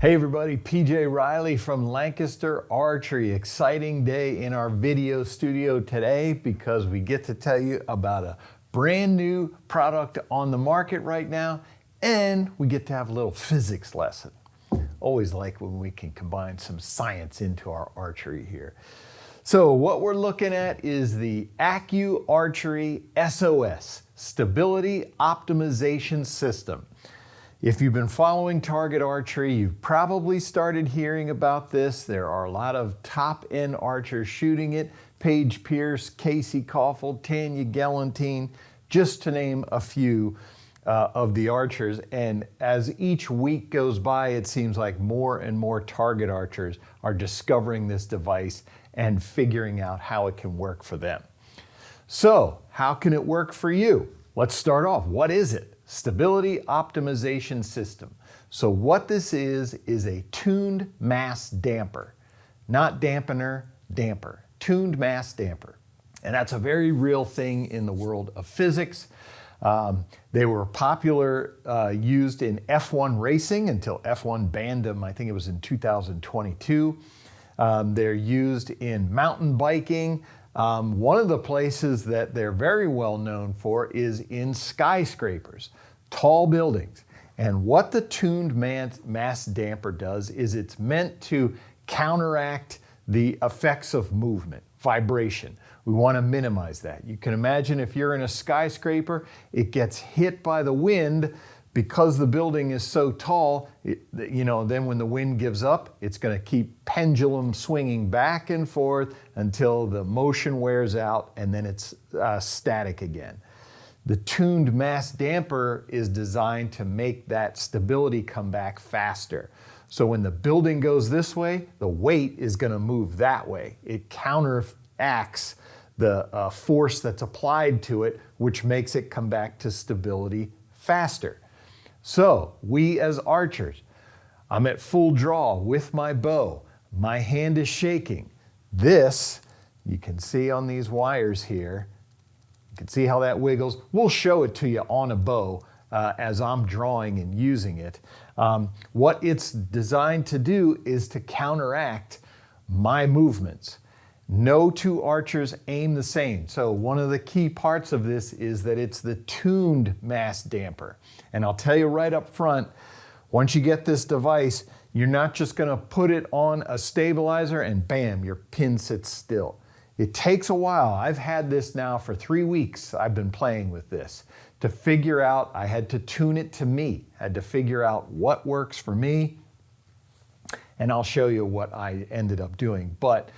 Hey everybody, PJ Riley from Lancaster Archery. Exciting day in our video studio today because we get to tell you about a brand new product on the market right now, and we get to have a little physics lesson. Always like when we can combine some science into our archery here. So what we're looking at is the ACU Archery S.O.S. Stability Optimization System. If you've been following target archery, you've probably started hearing about this. There are a lot of top-end archers shooting it. Paige Pierce, Casey Caulfield, Tanya Galantine, just to name a few of the archers. And as each week goes by, it seems like more and more target archers are discovering this device and figuring out how it can work for them. So, how can it work for you? Let's start off. What is it? Stability Optimization System. So what this is a tuned mass damper. Not dampener, damper. Tuned mass damper. And that's a very real thing in the world of physics. They were popular, used in F1 racing until F1 banned them. I think it was in 2022. They're used in mountain biking. One of the places that they're very well known for is in skyscrapers, tall buildings. And what the tuned mass damper does is it's meant to counteract the effects of movement, vibration. We want to minimize that. You can imagine if you're in a skyscraper, it gets hit by the wind. Because the building is so tall, then when the wind gives up, it's going to keep pendulum swinging back and forth until the motion wears out and then it's static again. The tuned mass damper is designed to make that stability come back faster. So when the building goes this way, the weight is going to move that way. It counteracts the force that's applied to it, which makes it come back to stability faster. So, we as archers, I'm at full draw with my bow. My hand is shaking. This, you can see on these wires here, you can see how that wiggles. We'll show it to you on a bow as I'm drawing and using it. What it's designed to do is to counteract my movements. No two archers aim the same. So one of the key parts of this is that it's the tuned mass damper. And I'll tell you right up front, once you get this device, you're not just going to put it on a stabilizer and bam, your pin sits still. It takes a while. I've had this now for 3 weeks. I've been playing with this to figure out, I had to tune it to me. I had to figure out what works for me. And I'll show you what I ended up doing. But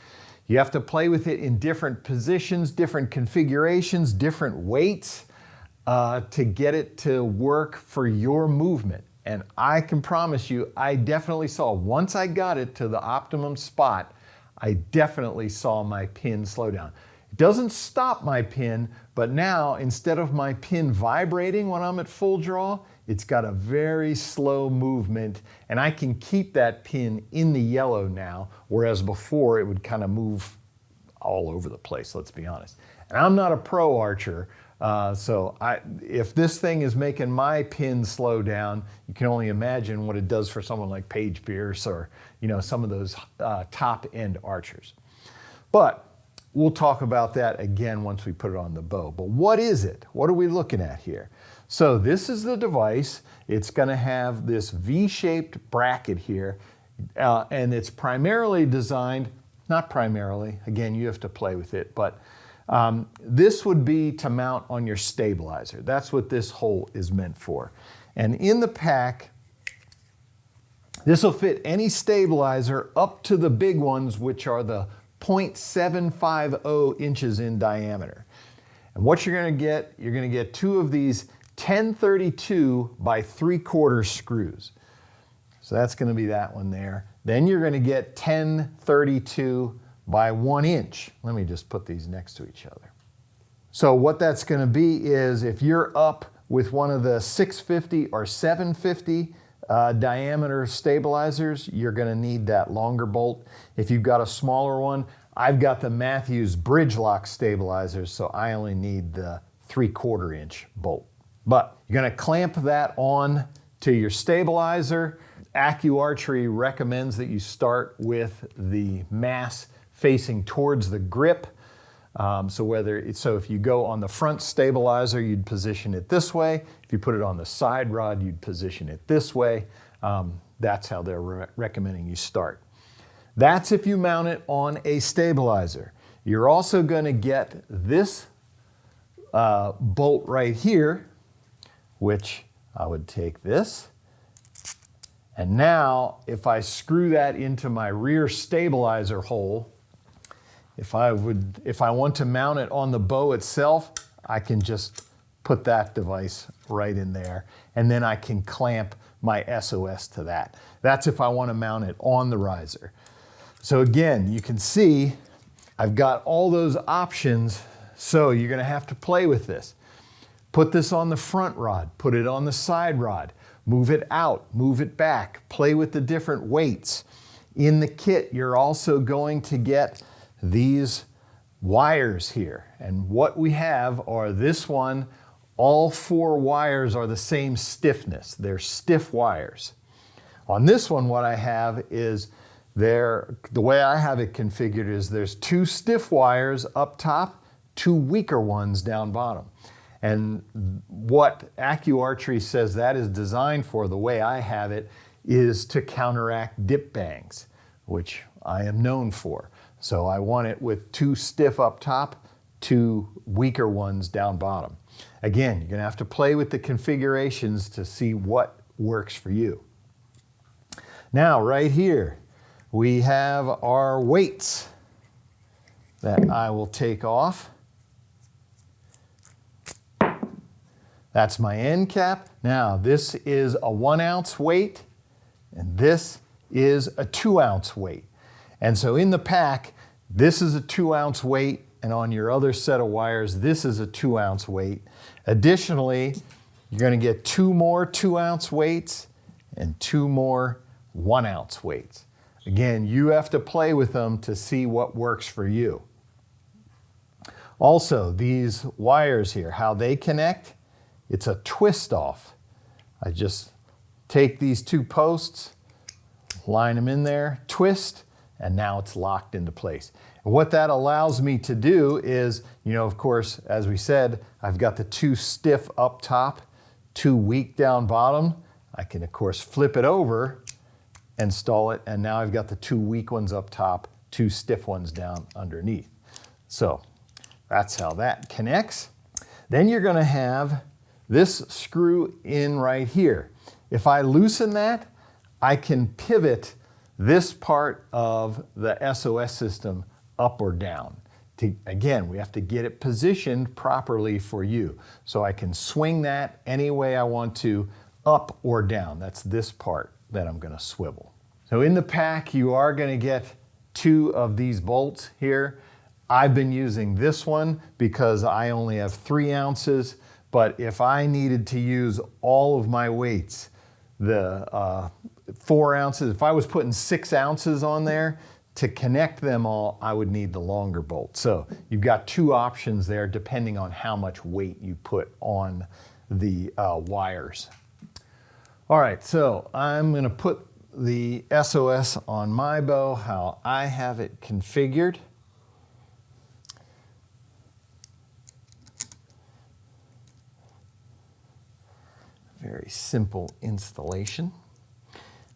you have to play with it in different positions, different configurations, different weights to get it to work for your movement. And I can promise you, I definitely saw, once I got it to the optimum spot, I definitely saw my pin slow down. It doesn't stop my pin, but now instead of my pin vibrating when I'm at full draw, it's got a very slow movement, and I can keep that pin in the yellow now, whereas before it would kind of move all over the place, let's be honest. And I'm not a pro archer, so if this thing is making my pin slow down, you can only imagine what it does for someone like Paige Pierce or some of those top-end archers. But we'll talk about that again once we put it on the bow. But what is it? What are we looking at here? So this is the device. It's going to have this V-shaped bracket here, and it's primarily designed, not primarily, again, you have to play with it, but this would be to mount on your stabilizer. That's what this hole is meant for. And in the pack, this will fit any stabilizer up to the big ones, which are the 0.750 inches in diameter. And what you're going to get two of these 1032 by 3/4 screws. So that's going to be that one there. Then you're going to get 1032 by 1 inch. Let me just put these next to each other. So what that's going to be is if you're up with one of the 650 or 750 diameter stabilizers, you're going to need that longer bolt. If you've got a smaller one, I've got the Matthews bridge lock stabilizers, so I only need the 3/4 inch bolt. But you're going to clamp that on to your stabilizer. ACU Archery recommends that you start with the mass facing towards the grip. So if you go on the front stabilizer, you'd position it this way. If you put it on the side rod, you'd position it this way. That's how they're recommending you start. That's if you mount it on a stabilizer. You're also going to get this bolt right here, which I would take this. And now if I screw that into my rear stabilizer hole, if I want to mount it on the bow itself, I can just put that device right in there, and then I can clamp my SOS to that. That's if I want to mount it on the riser. So again, you can see I've got all those options, so you're going to have to play with this. Put this on the front rod, put it on the side rod, move it out, move it back, play with the different weights. In the kit, you're also going to get these wires here. And what we have are this one, all 4 wires are the same stiffness. They're stiff wires. On this one, what I have is the way I have it configured is there's 2 stiff wires up top, 2 weaker ones down bottom. And what ACU Archery says that is designed for, the way I have it, is to counteract dip bangs, which I am known for. So I want it with 2 stiff up top, 2 weaker ones down bottom. Again, you're going to have to play with the configurations to see what works for you. Now, right here, we have our weights that I will take off. That's my end cap. Now, this is a 1 ounce weight, and this is a 2 ounce weight. And so in the pack, this is a 2 ounce weight, and on your other set of wires, this is a 2 ounce weight. Additionally, you're going to get 2 more 2 ounce weights and 2 more 1 ounce weights. Again, you have to play with them to see what works for you. Also, these wires here, how they connect, it's a twist off. I just take these 2 posts, line them in there, twist, and now it's locked into place. And what that allows me to do is, of course, as we said, I've got the 2 stiff up top, 2 weak down bottom. I can, of course, flip it over, install it, and now I've got the 2 weak ones up top, 2 stiff ones down underneath. So that's how that connects. Then you're going to have this screw in right here. If I loosen that, I can pivot this part of the SOS system up or down. Again, we have to get it positioned properly for you. So I can swing that any way I want to, up or down. That's this part that I'm going to swivel. So in the pack, you are going to get 2 of these bolts here. I've been using this one because I only have 3 ounces, but if I needed to use all of my weights, the 4 ounces, if I was putting 6 ounces on there, to connect them all, I would need the longer bolt. So you've got 2 options there depending on how much weight you put on the wires. All right, so I'm going to put the SOS on my bow, how I have it configured. Very simple installation.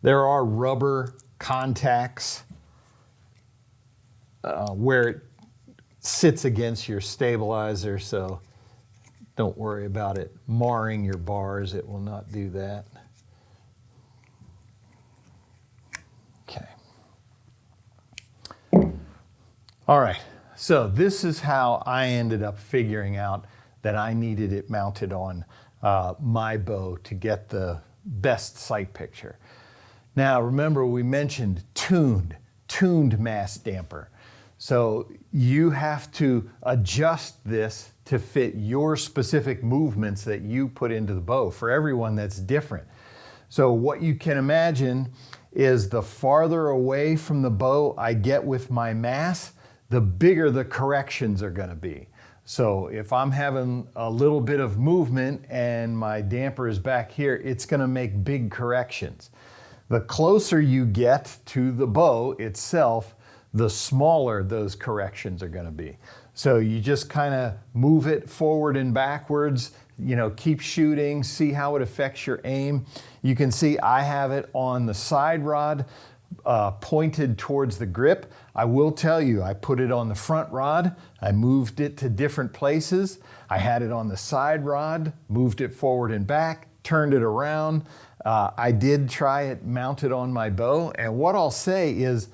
There are rubber contacts where it sits against your stabilizer, so don't worry about it marring your bars. It will not do that. Okay. All right, so this is how I ended up figuring out that I needed it mounted on my bow to get the best sight picture. Now remember, we mentioned tuned mass damper. So you have to adjust this to fit your specific movements that you put into the bow. For everyone, that's different. So what you can imagine is the farther away from the bow I get with my mass, the bigger the corrections are going to be. So if I'm having a little bit of movement and my damper is back here, it's going to make big corrections. The closer you get to the bow itself, the smaller those corrections are going to be. So you just kind of move it forward and backwards, keep shooting, see how it affects your aim. You can see I have it on the side rod pointed towards the grip. I will tell you, I put it on the front rod, I moved it to different places. I had it on the side rod, moved it forward and back, turned it around. I did try it mounted on my bow, and what I'll say is,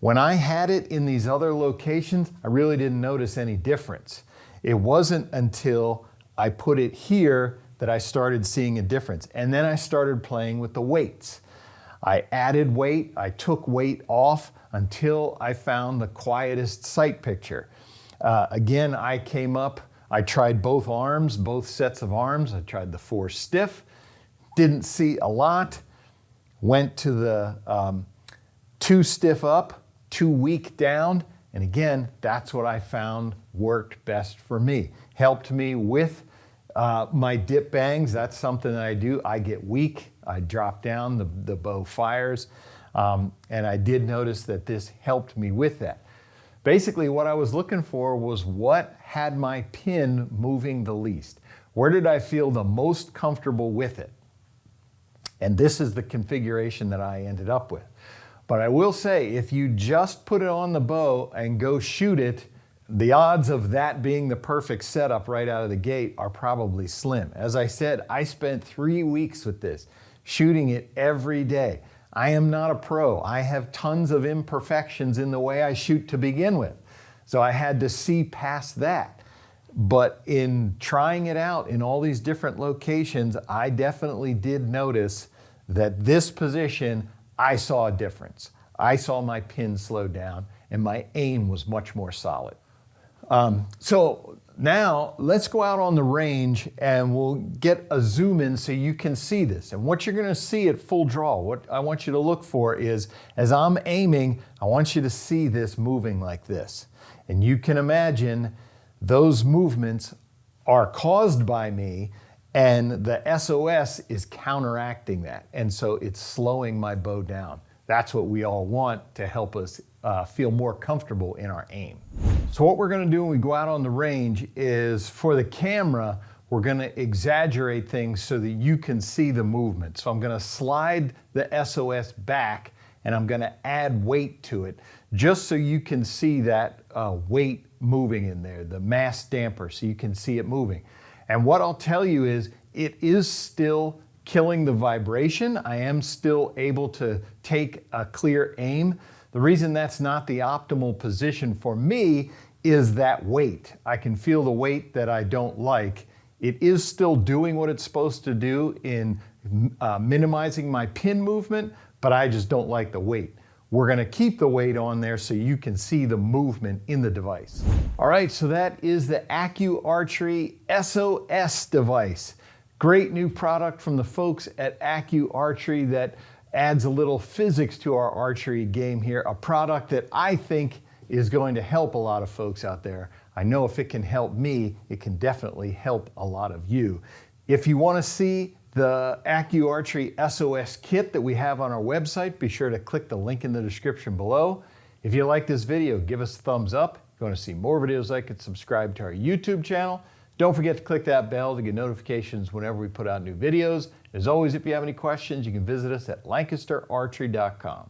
when I had it in these other locations, I really didn't notice any difference. It wasn't until I put it here that I started seeing a difference. And then I started playing with the weights. I added weight, I took weight off until I found the quietest sight picture. Again, I tried both arms, both sets of arms. I tried the 4 stiff, didn't see a lot. Went to the 2 stiff up, 2 weak down, and again, that's what I found worked best for me. Helped me with my dip bangs. That's something that I do. I get weak, I drop down, the bow fires, and I did notice that this helped me with that. Basically, what I was looking for was what had my pin moving the least. Where did I feel the most comfortable with it? And this is the configuration that I ended up with. But I will say, if you just put it on the bow and go shoot it, the odds of that being the perfect setup right out of the gate are probably slim. As I said, I spent 3 weeks with this, shooting it every day. I am not a pro. I have tons of imperfections in the way I shoot to begin with. So I had to see past that. But in trying it out in all these different locations, I definitely did notice that this position, I saw a difference. I saw my pin slow down and my aim was much more solid. So now let's go out on the range and we'll get a zoom in so you can see this. And what you're gonna see at full draw, what I want you to look for is, as I'm aiming, I want you to see this moving like this. And you can imagine those movements are caused by me, and the SOS is counteracting that. And so it's slowing my bow down. That's what we all want to help us feel more comfortable in our aim. So what we're gonna do when we go out on the range is, for the camera, we're gonna exaggerate things so that you can see the movement. So I'm gonna slide the SOS back and I'm gonna add weight to it, just so you can see that weight moving in there, the mass damper, so you can see it moving. And what I'll tell you is, it is still killing the vibration. I am still able to take a clear aim. The reason that's not the optimal position for me is that weight. I can feel the weight that I don't like. It is still doing what it's supposed to do in minimizing my pin movement, but I just don't like the weight. We're gonna keep the weight on there so you can see the movement in the device. All right, so that is the ACU Archery S.O.S device. Great new product from the folks at ACU Archery that adds a little physics to our archery game here, a product that I think is going to help a lot of folks out there. I know if it can help me, it can definitely help a lot of you. If you wanna see the ACU Archery S.O.S kit that we have on our website, be sure to click the link in the description below. If you like this video, give us a thumbs up. If you want to see more videos like it, subscribe to our YouTube channel. Don't forget to click that bell to get notifications whenever we put out new videos. As always, if you have any questions, you can visit us at LancasterArchery.com.